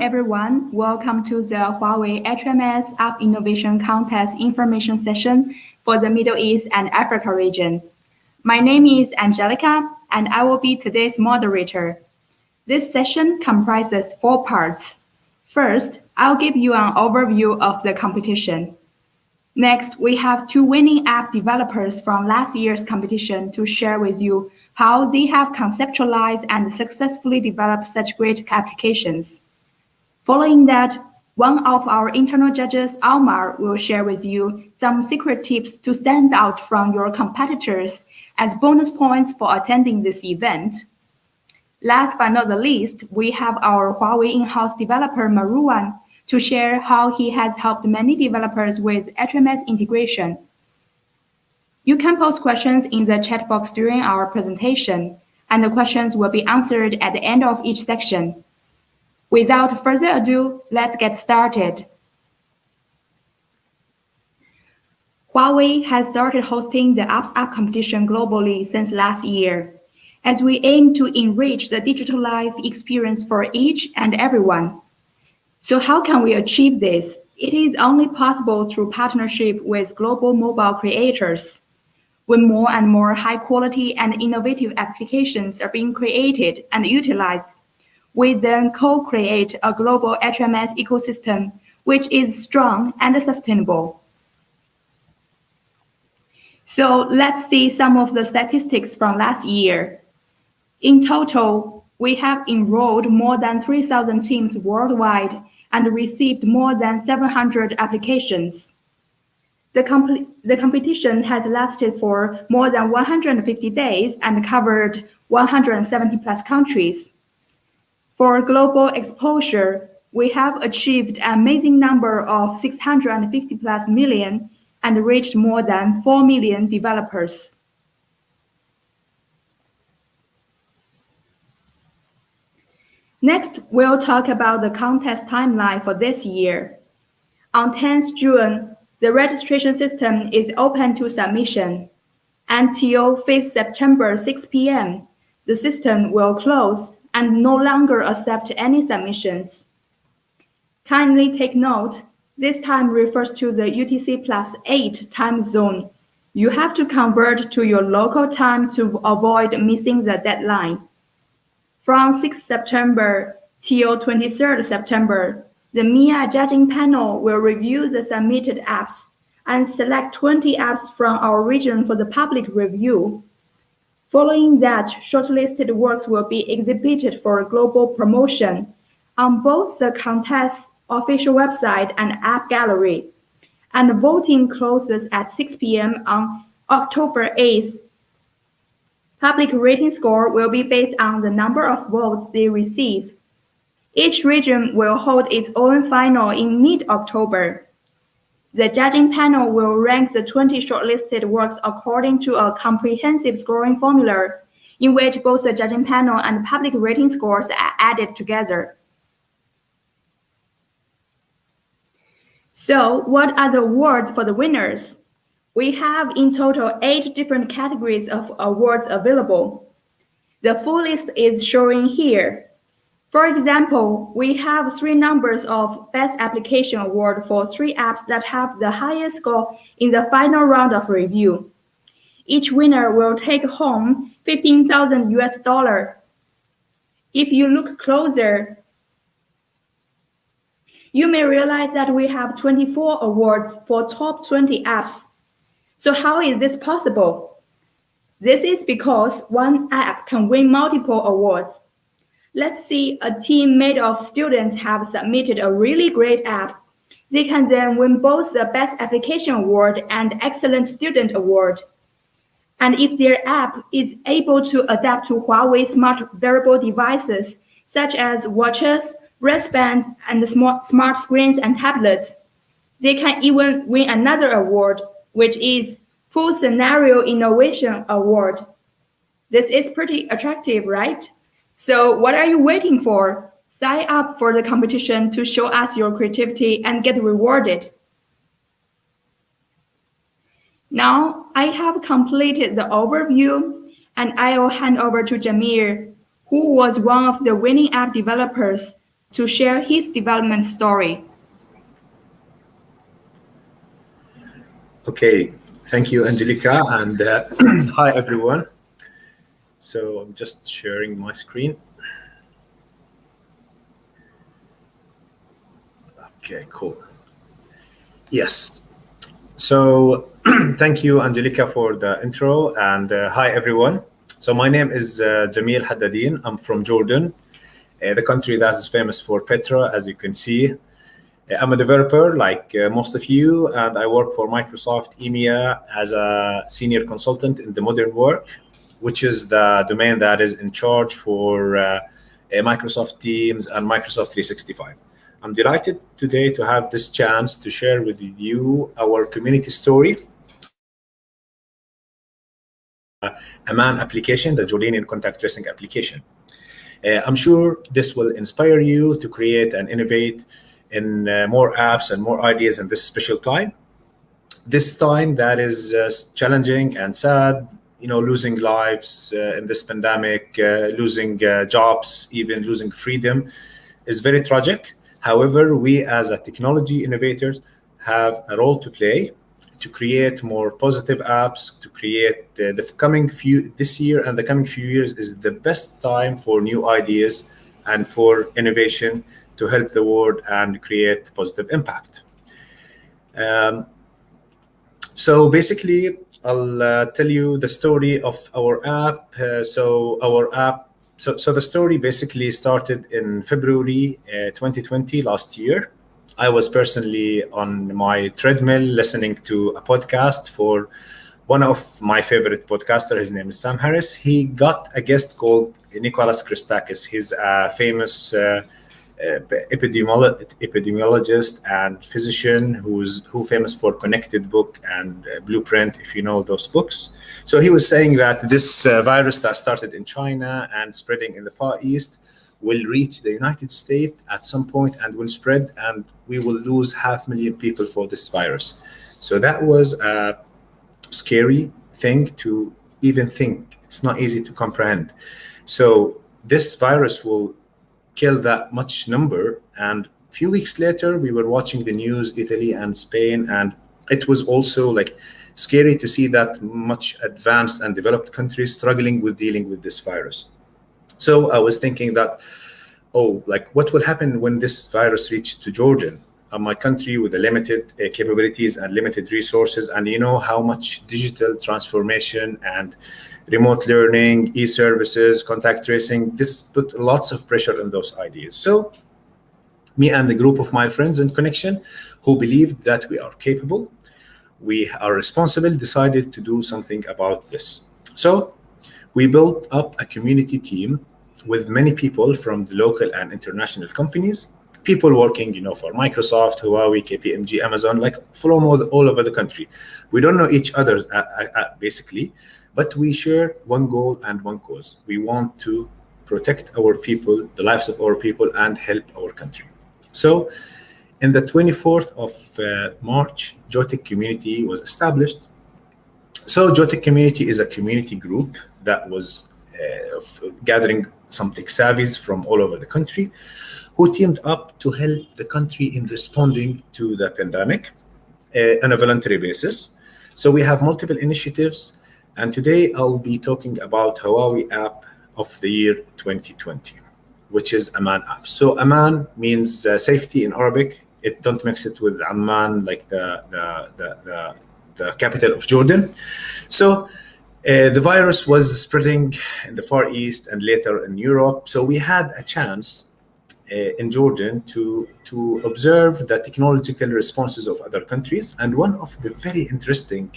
everyone. Welcome to the Huawei HMS App Innovation Contest information session for the Middle East and Africa region. My name is Angelica, and I will be today's moderator. This session comprises 4 parts. First, I'll give you an overview of the competition. Next, we have 2 winning app developers from last year's competition to share with you how they have conceptualized and successfully developed such great applications. Following that, one of our internal judges, Omar, will share with you some secret tips to stand out from your competitors as bonus points for attending this event. Last but not the least, we have our Huawei in-house developer, Marwan, to share how he has helped many developers with HMS integration. You can post questions in the chat box during our presentation, and the questions will be answered at the end of each section. Without further ado, let's get started. Huawei has started hosting the Apps App competition globally since last year, as we aim to enrich the digital life experience for each and everyone. So how can we achieve this? It is only possible through partnership with global mobile creators. When more and more high-quality and innovative applications are being created and utilized, we then co-create a global HMS ecosystem which is strong and sustainable. So let's see some of the statistics from last year. In total, we have enrolled more than 3,000 teams worldwide and received more than 700 applications. The competition has lasted for more than 150 days and covered 170 plus countries. For global exposure, we have achieved an amazing number of 650 plus million and reached more than 4 million developers. Next, we'll talk about the contest timeline for this year. On 10th June, the registration system is open to submission. Until 5th September 6 p.m., the system will close and no longer accept any submissions. Kindly take note, this time refers to the UTC+8 time zone. You have to convert to your local time to avoid missing the deadline. From 6th September till 23rd September, the MEA judging panel will review the submitted apps and select 20 apps from our region for the public review. Following that, shortlisted works will be exhibited for global promotion on both the contest's official website and app gallery, and voting closes at 6 p.m. on October 8th. Public rating score will be based on the number of votes they receive. Each region will hold its own final in mid-October. The judging panel will rank the 20 shortlisted works according to a comprehensive scoring formula, in which both the judging panel and public rating scores are added together. So, what are the awards for the winners? We have in total 8 different categories of awards available. The full list is showing here. For example, we have 3 numbers of Best Application Award for 3 apps that have the highest score in the final round of review. Each winner will take home $15,000. If you look closer, you may realize that we have 24 awards for top 20 apps. So how is this possible? This is because one app can win multiple awards. Let's see a team made of students have submitted a really great app. They can then win both the Best Application Award and Excellent Student Award. And if their app is able to adapt to Huawei smart wearable devices, such as watches, wristbands, and smart screens and tablets, they can even win another award, which is Full Scenario Innovation Award. This is pretty attractive, right? So what are you waiting for? Sign up for the competition to show us your creativity and get rewarded. Now I have completed the overview, and I will hand over to Jamil, who was one of the winning app developers, to share his development story. Okay, thank you, Angelica, and hi, everyone. So I'm just sharing my screen. Okay, cool. Yes. So thank you, Angelica, for the intro, and hi, everyone. So my name is Jamel Haddadin. I'm from Jordan, the country that is famous for Petra, as you can see. I'm a developer like most of you, and I work for Microsoft MEA as a senior consultant in the modern work, which is the domain that is in charge for Microsoft Teams and Microsoft 365. I'm delighted today to have this chance to share with you our community story, AMAN application, the Jordanian contact tracing application. I'm sure this will inspire you to create and innovate in more apps and more ideas in this special time. This time that is challenging and sad, losing lives in this pandemic, losing jobs, even losing freedom is very tragic. However, we as a technology innovators have a role to play to create more positive apps, to create this year and the coming few years is the best time for new ideas and for innovation to help the world and create positive impact. So basically, I'll tell you the story of our app. So the story basically started in February 2020 last year. I was personally on my treadmill listening to a podcast for one of my favorite podcasters. His name is Sam Harris. He got a guest called Nicholas Christakis. He's a famous epidemiologist and physician who's famous for Connected Book and Blueprint, if you know those books. So he was saying that this virus that started in China and spreading in the Far East will reach the United States at some point and will spread, and we will lose 500,000 people for this virus. So that was a scary thing to even think. It's not easy to comprehend. So this virus will kill that much number. And a few weeks later, we were watching the news, Italy and Spain, and it was also like scary to see that much advanced and developed countries struggling with dealing with this virus. So I was thinking that, what will happen when this virus reaches to Jordan, my country with the limited capabilities and limited resources, and you know how much digital transformation and remote learning, e-services, contact tracing, this put lots of pressure on those ideas. So me and the group of my friends in Connection who believed that we are capable, we are responsible, decided to do something about this. So we built up a community team with many people from the local and international companies, people working, for Microsoft, Huawei, KPMG, Amazon, like from all over the country. We don't know each other basically, but we share one goal and one cause. We want to protect our people, the lives of our people, and help our country. So in the 24th of March, Jortik Community was established. So Jortik Community is a community group that was gathering some tech savvies from all over the country who teamed up to help the country in responding to the pandemic on a voluntary basis. So we have multiple initiatives, and today I'll be talking about Huawei app of the year 2020, which is Aman app. So Aman means safety in Arabic. Don't mix it with Amman, like the capital of Jordan. So the virus was spreading in the Far East and later in Europe. So we had a chance in Jordan to observe the technological responses of other countries. And one of the very interesting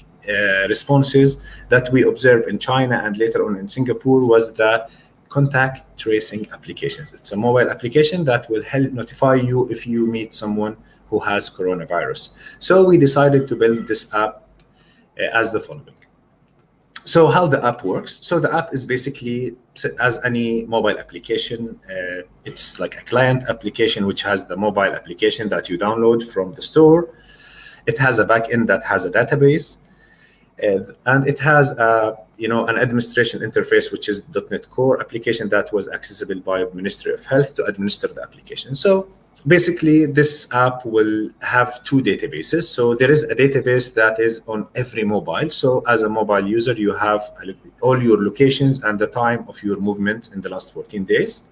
responses that we observed in China and later on in Singapore was the contact tracing applications. It's a mobile application that will help notify you if you meet someone who has coronavirus. So we decided to build this app as the following. So how the app works? So the app is basically, as any mobile application, it's like a client application which has the mobile application that you download from the store. It has a backend that has a database, and it has a an administration interface, which is .NET Core application that was accessible by Ministry of Health to administer the application. So basically, this app will have two databases. So there is a database that is on every mobile. So as a mobile user, you have all your locations and the time of your movement in the last 14 days.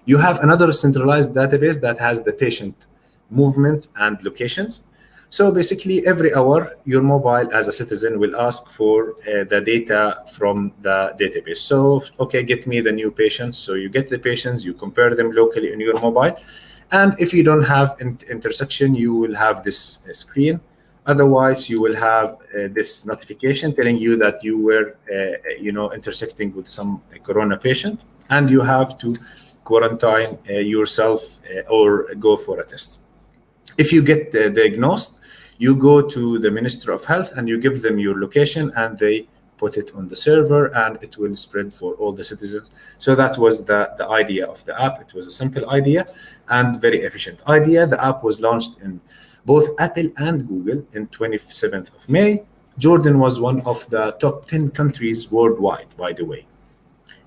You have another centralized database that has the patient movement and locations. So basically, every hour, your mobile as a citizen will ask for the data from the database. So, okay, get me the new patients. So you get the patients, you compare them locally on your mobile. And if you don't have intersection, you will have this screen. Otherwise, you will have this notification telling you that you were, intersecting with some corona patient, and you have to quarantine yourself or go for a test. If you get diagnosed, you go to the Ministry of Health and you give them your location, and they put it on the server, and it will spread for all the citizens. So that was the idea of the app. It was a simple idea and very efficient idea. The app was launched in both Apple and Google in 27th of May. Jordan was one of the top 10 countries worldwide, by the way,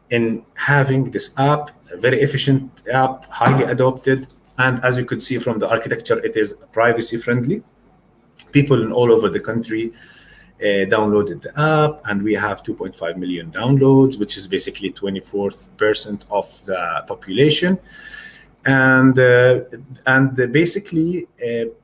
in having this app, a very efficient app, highly adopted. And as you could see from the architecture, it is privacy friendly. People in all over the country downloaded the app, and we have 2.5 million downloads, which is basically 24% of the population. And basically,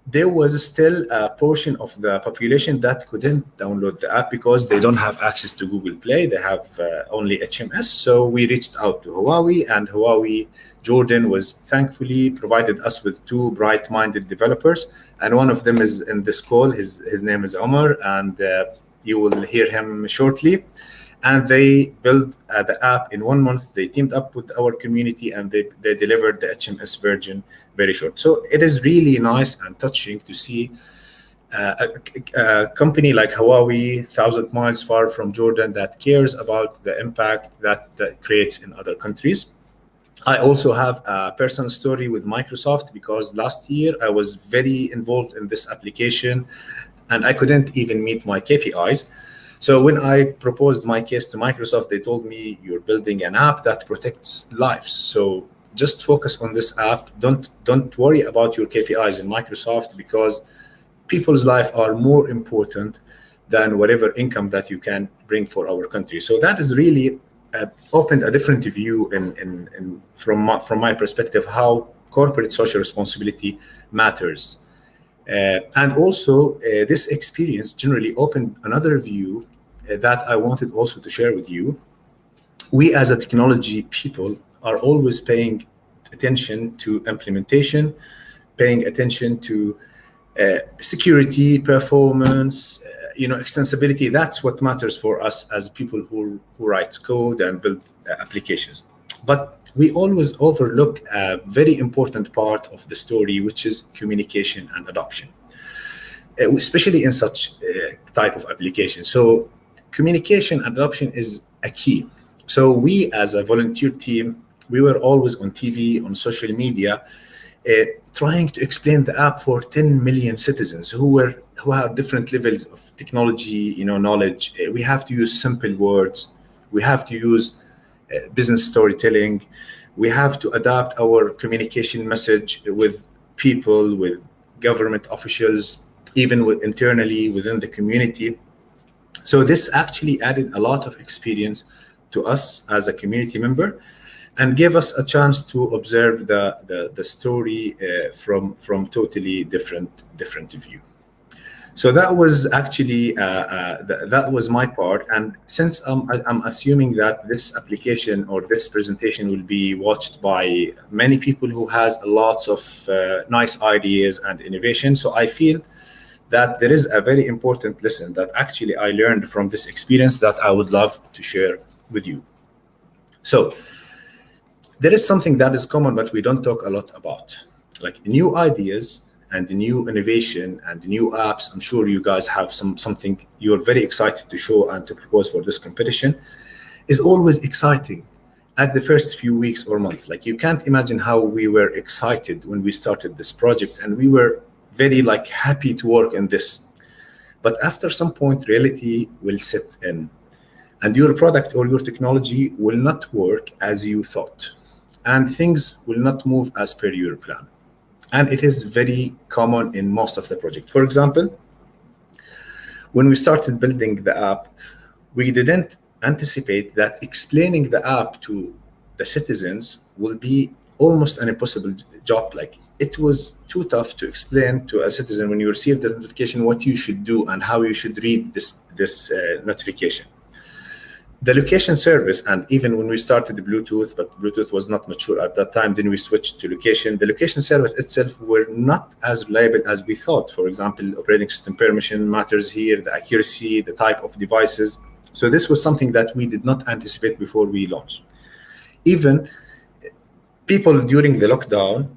there was still a portion of the population that couldn't download the app because they don't have access to Google Play. They have only HMS. So we reached out to Huawei, and Huawei Jordan was thankfully provided us with two bright-minded developers. And one of them is in this call. His name is Omar, and you will hear him shortly. And they built the app in 1 month. They teamed up with our community, and they delivered the HMS version very short. So it is really nice and touching to see a company like Huawei, 1,000 miles far from Jordan, that cares about the impact that creates in other countries. I also have a personal story with Microsoft, because last year I was very involved in this application and I couldn't even meet my KPIs. So when I proposed my case to Microsoft, they told me, you're building an app that protects lives. So just focus on this app. Don't worry about your KPIs in Microsoft, because people's life are more important than whatever income that you can bring for our country. So that is really opened a different view from my perspective, how corporate social responsibility matters. And also, this experience generally opened another view that I wanted also to share with you. We as a technology people are always paying attention to implementation, paying attention to security, performance, extensibility. That's what matters for us as people who write code and build applications. But we always overlook a very important part of the story, which is communication and adoption, especially in such type of application. So communication and adoption is a key. So we as a volunteer team, we were always on TV, on social media, trying to explain the app for 10 million citizens who have different levels of technology, knowledge. We have to use simple words. We have to use business storytelling. We have to adapt our communication message with people, with government officials, even internally within the community. So this actually added a lot of experience to us as a community member, and gave us a chance to observe the story from totally different view. So that was actually that was my part. And since I'm assuming that this application or this presentation will be watched by many people who has lots of nice ideas and innovation, so I feel that there is a very important lesson that actually I learned from this experience that I would love to share with you. So there is something that is common, but we don't talk a lot about, like new ideas and new innovation and new apps. I'm sure you guys have something you're very excited to show and to propose for this competition. Is always exciting at the first few weeks or months. Like, you can't imagine how we were excited when we started this project, and we were very happy to work on this. But after some point, reality will set in. and your product or your technology will not work as you thought, and things will not move as per your plan. And it is very common in most of the projects. For example, when we started building the app, we didn't anticipate that explaining the app to the citizens will be almost an impossible job. Like, it was too tough to explain to a citizen when you receive the notification what you should do and how you should read this notification. The location service, and even when we started the Bluetooth, but Bluetooth was not mature at that time, then we switched to location. The location service itself were not as reliable as we thought. For example, operating system permission matters here, the accuracy, the type of devices. So this was something that we did not anticipate before we launched. Even people during the lockdown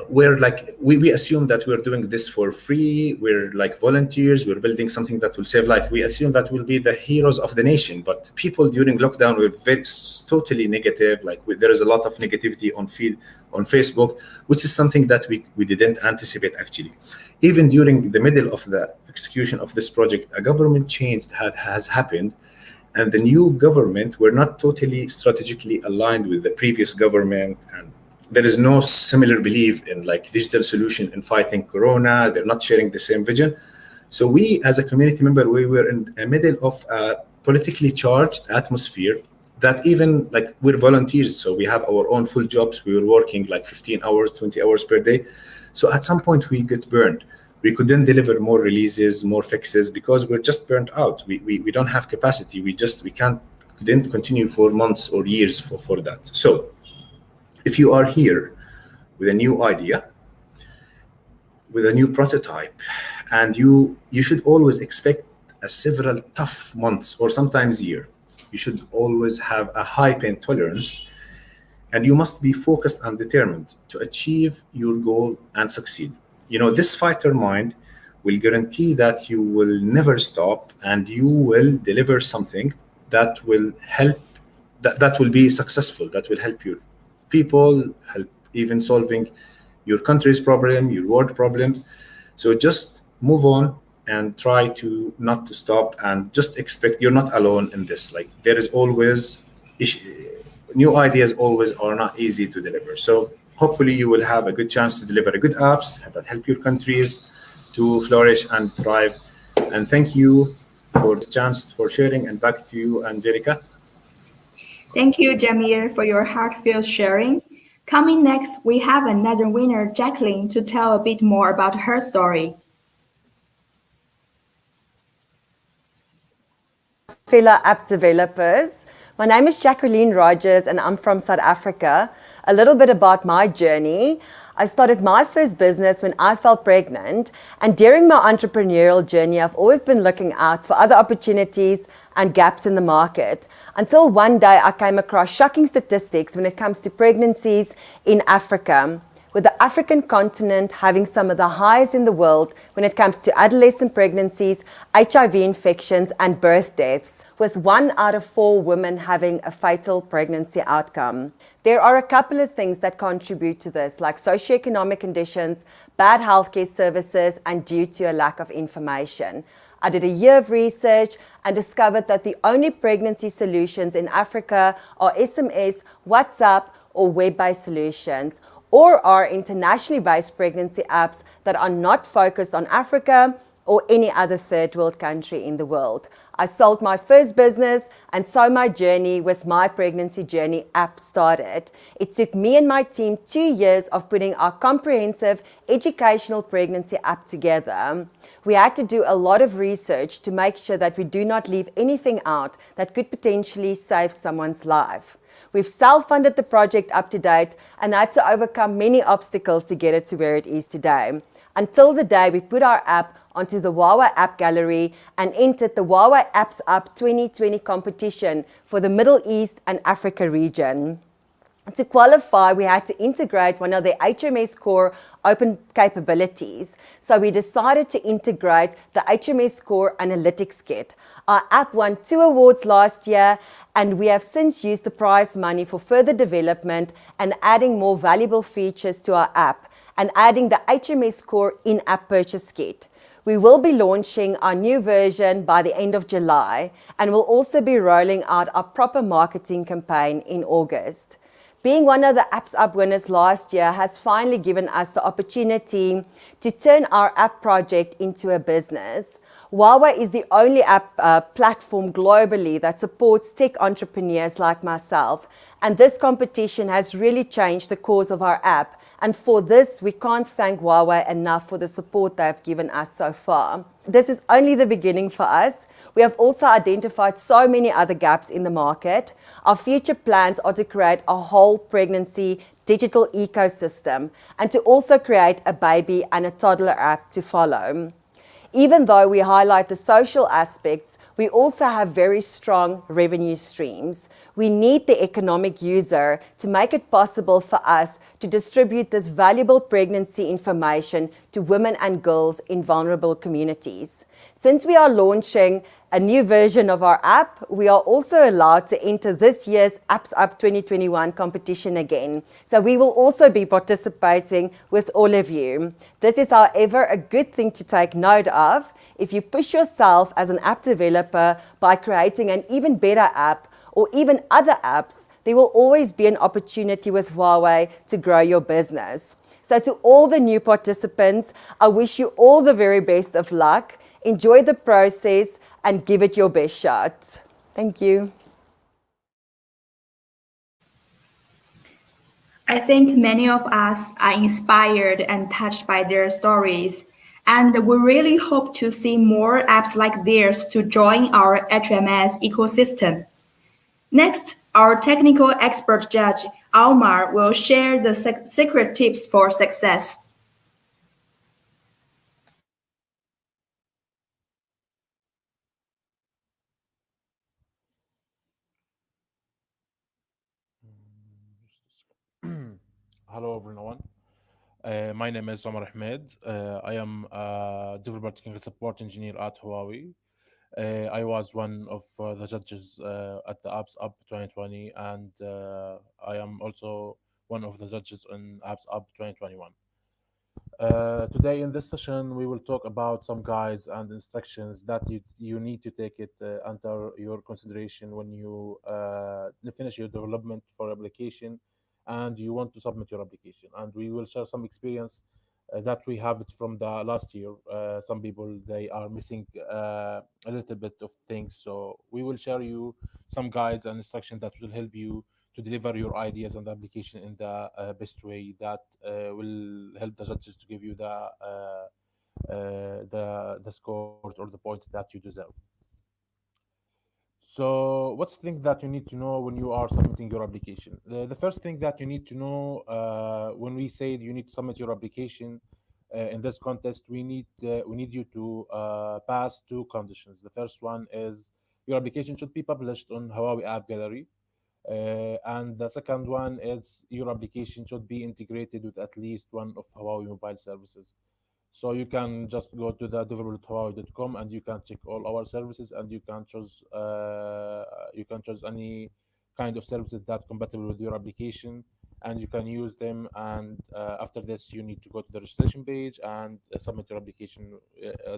we're like, we assume that we're doing this for free. We're like volunteers. We're building something that will save life. We assume that we'll be the heroes of the nation. But people during lockdown were totally negative. Like, there is a lot of negativity on Facebook, which is something that we didn't anticipate actually. Even during the middle of the execution of this project, a government change has happened. And the new government were not totally strategically aligned with the previous government, and there is no similar belief in like digital solution in fighting Corona. They're not sharing the same vision. So we, as a community member, we were in the middle of a politically charged atmosphere that even like we're volunteers. So we have our own full jobs. We were working like 15 hours, 20 hours per day. So at some point we get burned. We couldn't deliver more releases, more fixes, because we're just burnt out. We don't have capacity. We couldn't continue for months or years for that. So if you are here with a new idea, with a new prototype, and you should always expect several tough months or sometimes year. You should always have a high pain tolerance, and you must be focused and determined to achieve your goal and succeed. You know, this fighter mind will guarantee that you will never stop, and you will deliver something that will help, that will be successful, that will help your people, help even solving your country's problem, your world problems. So just move on and try to not to stop, and just expect you're not alone in this. Like, there is always new ideas always are not easy to deliver. So hopefully you will have a good chance to deliver a good apps that help your countries to flourish and thrive. And thank you for this chance for sharing, and back to you, Angelica. Thank you, Jamil, for your heartfelt sharing. Coming next, we have another winner, Jacqueline, to tell a bit more about her story. Fellow app developers. My name is Jacqueline Rodgers and I'm from South Africa. A little bit about my journey. I started my first business when I fell pregnant, and during my entrepreneurial journey, I've always been looking out for other opportunities and gaps in the market, until one day I came across shocking statistics when it comes to pregnancies in Africa, with the African continent having some of the highest in the world when it comes to adolescent pregnancies, HIV infections, and birth deaths, with 1 out of 4 women having a fatal pregnancy outcome. There are a couple of things that contribute to this, like socioeconomic conditions, bad healthcare services, and due to a lack of information. I did a year of research and discovered that the only pregnancy solutions in Africa are SMS, WhatsApp, or web-based solutions, or are internationally based pregnancy apps that are not focused on Africa or any other third world country in the world. I sold my first business, and so my journey with My Pregnancy Journey app started. It took me and my team 2 years of putting our comprehensive educational pregnancy app together. We had to do a lot of research to make sure that we do not leave anything out that could potentially save someone's life. We've self-funded the project up to date and had to overcome many obstacles to get it to where it is today, until the day we put our app onto the Huawei App Gallery and entered the Huawei Apps Up 2020 competition for the Middle East and Africa region. To qualify, we had to integrate one of the HMS core open capabilities. So we decided to integrate the HMS core analytics kit. Our app won 2 awards last year, and we have since used the prize money for further development and adding more valuable features to our app, and adding the HMS core in-app purchase kit. We will be launching our new version by the end of July, and we'll also be rolling out our proper marketing campaign in August. Being one of the Apps Up winners last year has finally given us the opportunity to turn our app project into a business. Huawei is the only app platform globally that supports tech entrepreneurs like myself, and this competition has really changed the course of our app. And for this, we can't thank Huawei enough for the support they've given us so far. This is only the beginning for us. We have also identified so many other gaps in the market. Our future plans are to create a whole pregnancy digital ecosystem and to also create a baby and a toddler app to follow. Even though we highlight the social aspects, we also have very strong revenue streams. We need the economic user to make it possible for us to distribute this valuable pregnancy information to women and girls in vulnerable communities. Since we are launching a new version of our app, we are also allowed to enter this year's Apps Up 2021 competition again. So we will also be participating with all of you. This is, however, a good thing to take note of. If you push yourself as an app developer by creating an even better app or even other apps, there will always be an opportunity with Huawei to grow your business. So to all the new participants, I wish you all the very best of luck. Enjoy the process and give it your best shot. Thank you. I think many of us are inspired and touched by their stories, and we really hope to see more apps like theirs to join our HMS ecosystem. Next, our technical expert judge, Omar, will share the secret tips for success. Hello, everyone. My name is Omar Ahmed. I am a developer technical support engineer at Huawei. I was one of the judges at the Apps Up 2020, and I am also one of the judges in Apps Up 2021. Today in this session, we will talk about some guides and instructions that you need to take it under your consideration when you finish your development for application and you want to submit your application. And we will share some experience that we have it from the last year. Some people, they are missing a little bit of things. So we will share you some guides and instructions that will help you to deliver your ideas and application in the best way that will help the judges to give you the scores or the points that you deserve. So, what's the thing that you need to know when you are submitting your application? The first thing that you need to know when we say you need to submit your application in this contest, we need you to pass two conditions. The first one is your application should be published on Huawei App Gallery, and the second one is your application should be integrated with at least one of Huawei mobile services. So you can just go to the developer.huawei.com and you can check all our services and you can choose any kind of services that compatible with your application and you can use them. And after this, you need to go to the registration page and submit your application.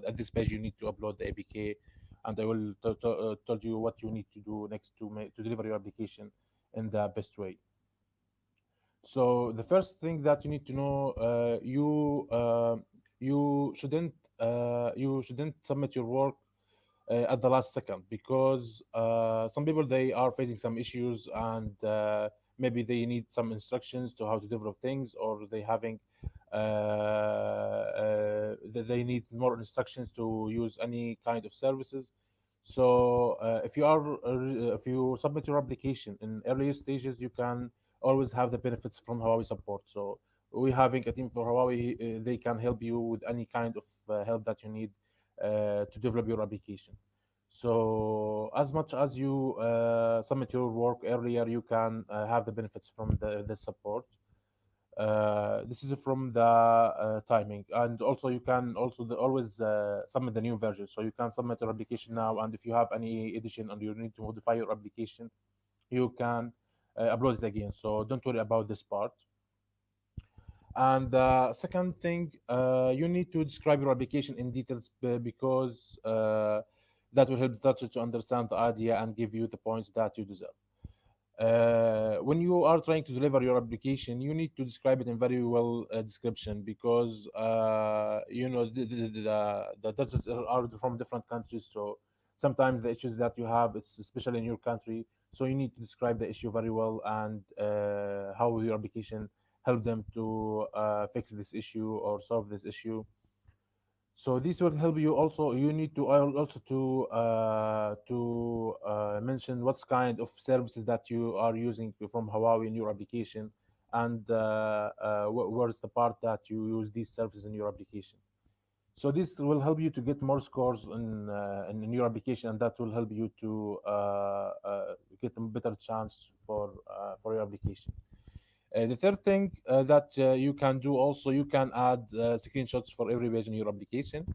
At this page, you need to upload the APK, and I will tell you what you need to do next to deliver your application in the best way. So the first thing that you need to know, you shouldn't submit your work at the last second, because some people, they are facing some issues, and maybe they need some instructions to how to develop things, or they need more instructions to use any kind of services. So if you submit your application in earlier stages, you can always have the benefits from Huawei support. So we having a team for Huawei, they can help you with any kind of help that you need to develop your application. So as much as you submit your work earlier, you can have the benefits from the support. This is from the timing, and also you can also always submit the new version. So you can submit your application now, and if you have any addition and you need to modify your application, you can upload it again. So don't worry about this part. And the second thing, you need to describe your application in details because that will help the toucher to understand the idea and give you the points that you deserve. When you are trying to deliver your application, you need to describe it in very well description because the touchers are from different countries, so sometimes the issues that you have, it's especially in your country, so you need to describe the issue very well and how your application help them to fix this issue or solve this issue. So this will help you also. You need to also to mention what's kind of services that you are using from Huawei in your application, and where's the part that you use these services in your application. So this will help you to get more scores in your application, and that will help you to get a better chance for your application. The third thing that you can do also, you can add screenshots for every page in your application.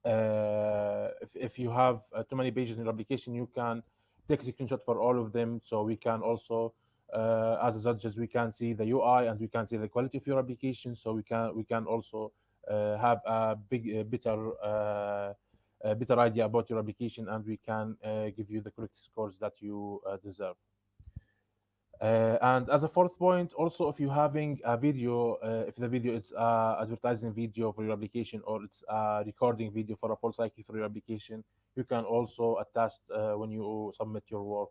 If you have too many pages in your application, you can take a screenshot for all of them. So we can also, as judges, we can see the UI and we can see the quality of your application. So we can also have a better idea about your application, and we can give you the correct scores that you deserve. And as a fourth point, also, if you're having a video, if the video is advertising video for your application or it's a recording video for a full cycle for your application, you can also attach when you submit your work.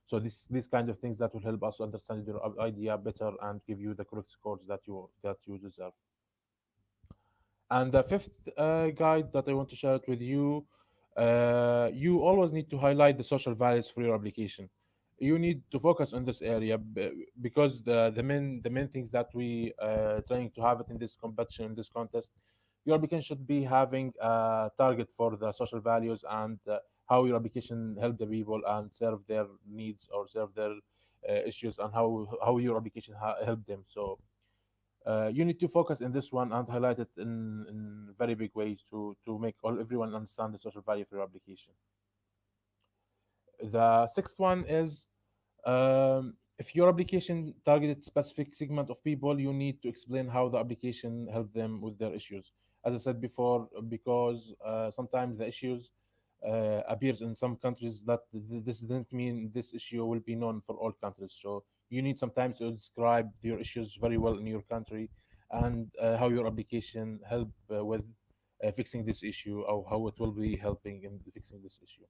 So these kind of things that will help us understand your idea better and give you the correct scores that you deserve. And the fifth guide that I want to share it with you, you always need to highlight the social values for your application. You need to focus on this area because the main things that we trying to have it in this competition, in this contest, your application should be having a target for the social values and how your application help the people and serve their needs or serve their issues, and how your application help them. So you need to focus in this one and highlight it in very big ways to make everyone understand the social value for your application. The sixth one is, if your application targeted specific segment of people, you need to explain how the application help them with their issues. As I said before, because sometimes the issues appears in some countries that this didn't mean this issue will be known for all countries. So you need sometimes to describe your issues very well in your country and how your application help with fixing this issue, or how it will be helping in fixing this issue.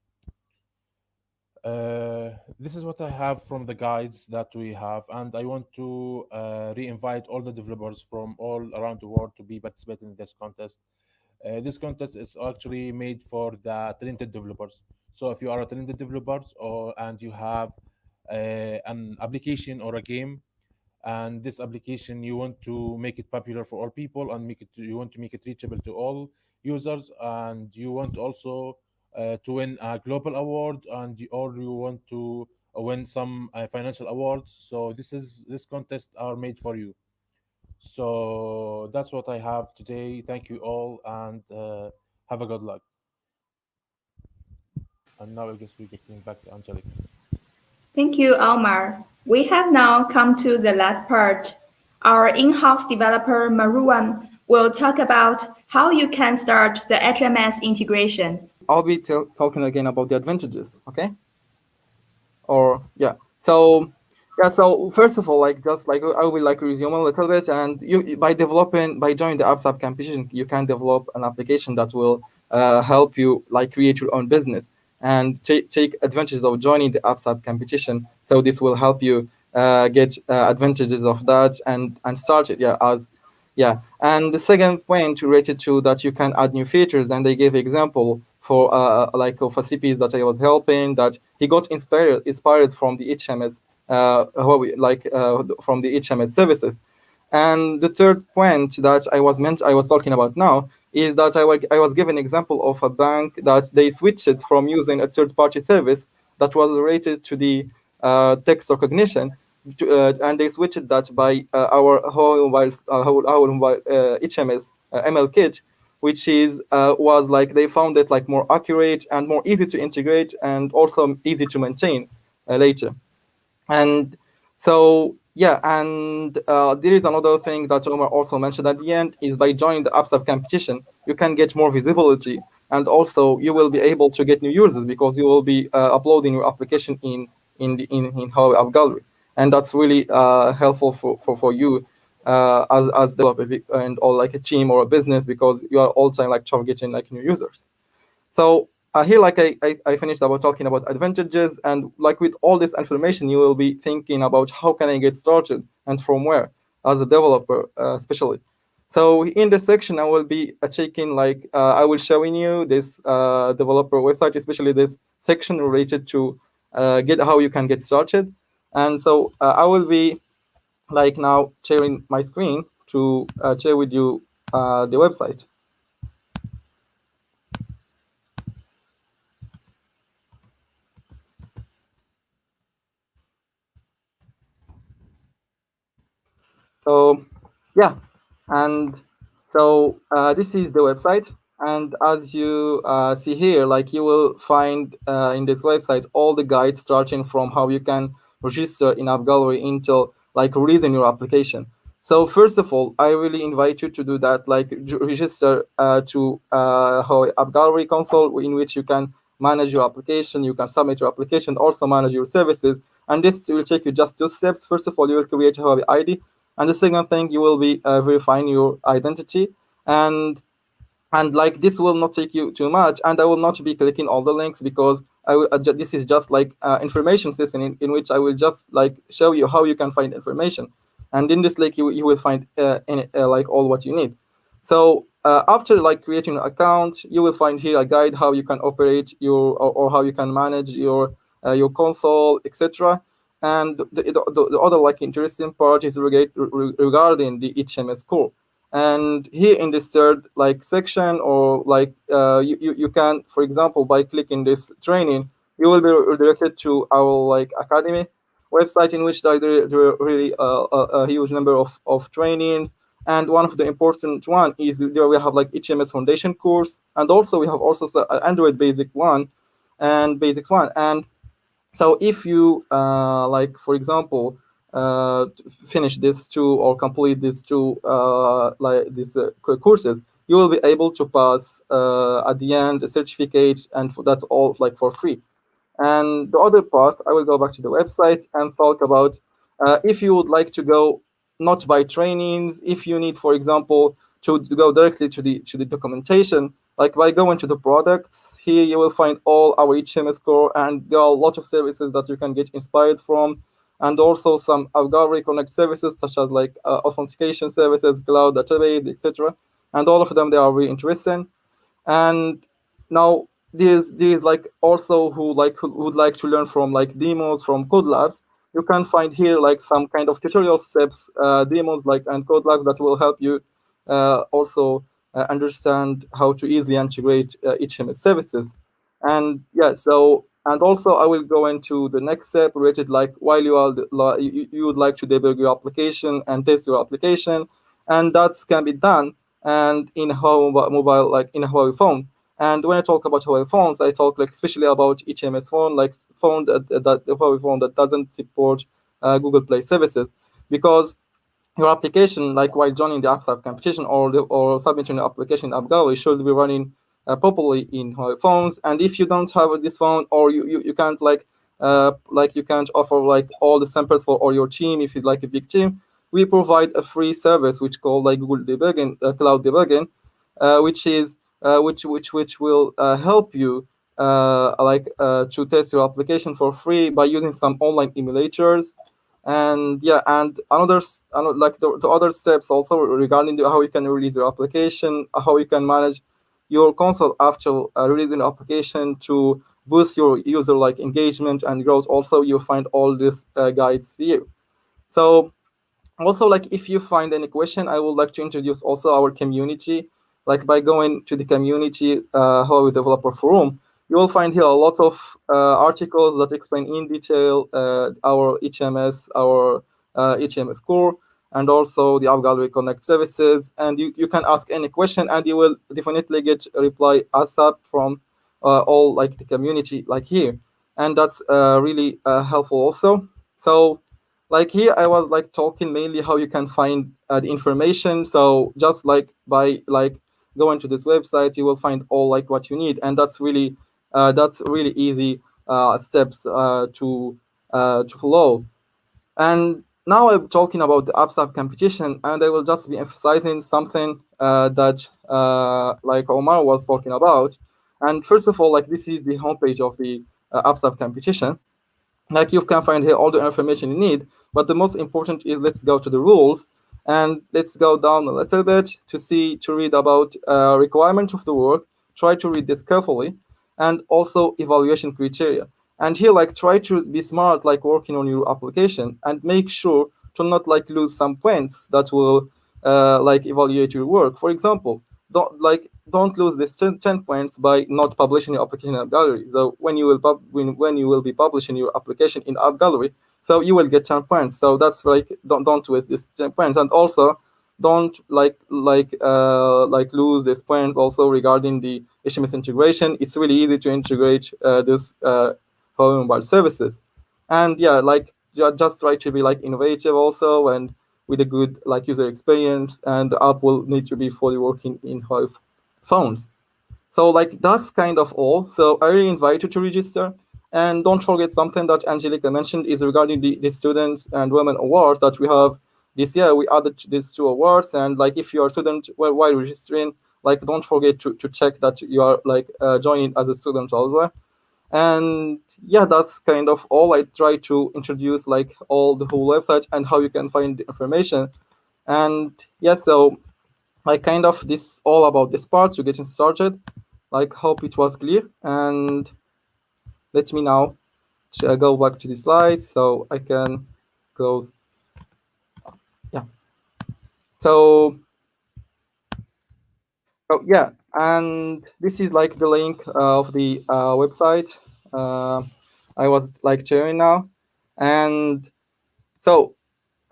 This is what I have from the guides that we have, and I want to re-invite all the developers from all around the world to be participating in this contest. This contest is actually made for the talented developers. So if you are a talented developers and you have an application or a game, and this application you want to make it popular for all people and you want to make it reachable to all users, and you want also to win a global award, or you want to win some financial awards, so this contest are made for you. So that's what I have today. Thank you all, and have a good luck. And now I guess we get back to Angelica. Thank you, Omar. We have now come to the last part. Our in-house developer, Marwan, will talk about how you can start the HMS integration. I'll be talking again about the advantages, okay? Or yeah. So first of all, just like I will resume a little bit, and you by joining the AppSap competition, you can develop an application that will help you create your own business and take advantages of joining the AppSap competition. So this will help you get advantages of that and start it. And the second point related to that, you can add new features, and they gave example for of a CPs that I was helping, that he got inspired from the HMS from the HMS services. And the third point that I was talking about now is that I was given an example of a bank that they switched it from using a third-party service that was related to the text recognition, and they switched that by our whole HMS ML kit, which was they found it more accurate and more easy to integrate and also easy to maintain later. And so yeah, and there is another thing that Omar also mentioned at the end is by joining the AppSap competition, you can get more visibility, and also you will be able to get new users because you will be uploading your application in Huawei App Gallery, and that's really helpful for you as developer and or like a team or a business because you are all time like targeting like new users. So here, like I finished about talking about advantages, and like with all this information, you will be thinking about how can I get started and from where as a developer, especially. So in this section, I will be checking like I will showing you this developer website, especially this section related to get how you can get started. And so I will be like now sharing my screen to share with you the website. So yeah, and so this is the website, and as you see here, like you will find in this website all the guides starting from how you can register in App Gallery until like releasing your application. So first of all, I really invite you to do that, like register to how App Gallery console in which you can manage your application, you can submit your application, also manage your services, and this will take you just 2 steps. First of all, you will create a Huawei ID, and the second thing, you will be verifying your identity, and like this will not take you too much, and I will not be clicking all the links because I will this is just like information session in which I will just like show you how you can find information, and in this link you will find like all what you need. So after like creating an account, you will find here a guide how you can operate your or how you can manage your console, etc. And the other like interesting part is regarding the HMS core. And here in this third like section, or like you can, for example, by clicking this training, you will be redirected to our like academy website, in which there are really a huge number of trainings. And one of the important one is there we have like HMS foundation course, and also we have also Android basic one and basics one. And so if you like, for example, finish this two or complete these two like these courses, you will be able to pass at the end a certificate, and that's all like for free. And the other part, I will go back to the website and talk about if you would like to go not by trainings, if you need, for example, to go directly to the documentation, like by going to the products, here you will find all our HMS core, and there are a lot of services that you can get inspired from, and also some Gallery Connect services such as like authentication services, cloud database, etc. And all of them, they are really interesting. And now there's like also who would like to learn from like demos from code labs. You can find here like some kind of tutorial steps, demos like and code labs that will help you also understand how to easily integrate HMS services. And yeah, so and also I will go into the next step related like while you are you would like to debug your application and test your application, and that can be done and in Huawei mobile, like in a Huawei phone. And when I talk about Huawei phones, I talk like especially about HMS phone, like phone that the Huawei phone that doesn't support Google Play services, because your application, like while joining the AppSap competition or submitting the application App Gallery, should be running properly in Huawei phones. And if you don't have this phone, or you can't like you can't offer like all the samples for all your team, if you'd like a big team, we provide a free service which called like Google debugging, cloud debugging, which is which will help you to test your application for free by using some online emulators. And yeah, and like the other steps also regarding how you can release your application, how you can manage your console after releasing the application to boost your user like engagement and growth. Also, you find all these guides here. So also, like if you find any question, I would like to introduce also our community. Like by going to the community Huawei Developer Forum, you will find here a lot of articles that explain in detail our HMS, our HMS core, and also the App Gallery Connect services. And you can ask any question, and you will definitely get a reply ASAP from all like the community like here. And that's really helpful also. So like here I was like talking mainly how you can find the information. So just like by like going to this website, you will find all like what you need, and that's really easy steps to follow. And now I'm talking about the AppSap competition, and I will just be emphasizing something that like Omar was talking about. And first of all, like this is the homepage of the AppSap competition. Like you can find here all the information you need, but the most important is let's go to the rules and let's go down a little bit to read about requirement of the work. Try to read this carefully, and also evaluation criteria. And here, like, try to be smart, like working on your application, and make sure to not like lose some points that will like evaluate your work. For example, don't lose this 10 points by not publishing your application in App Gallery. So when you will be publishing your application in App Gallery, so you will get 10 points. So that's like don't waste this 10 points. And also don't like lose these points also regarding the HMS integration. It's really easy to integrate this Huawei mobile services. And yeah, like just try to be like innovative also, and with a good like user experience, and the app will need to be fully working in Huawei phones. So like that's kind of all. So I really invite you to register. And don't forget something that Angelica mentioned is regarding the students and women awards that we have this year. We added these 2 awards, and like if you are a student while registering, like don't forget to check that you are like joining as a student also. And yeah, that's kind of all. I try to introduce like all the whole website and how you can find the information. And yeah, so like kind of this all about this part to getting started. Like hope it was clear, and let me now go back to the slides so I can close. Yeah. So yeah, and this is like the link of the website I was like sharing now. And so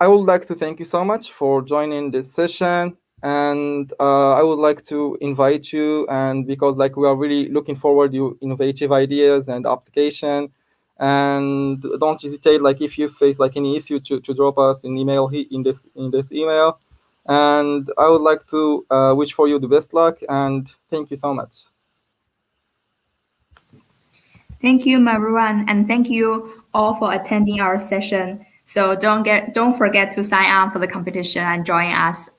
I would like to thank you so much for joining this session. And I would like to invite you, and because like we are really looking forward to innovative ideas and application, and don't hesitate, like if you face like any issue to drop us an email in this email. And I would like to wish for you the best luck, and thank you so much. Thank you, Marwan, and thank you all for attending our session. So don't forget to sign up for the competition and join us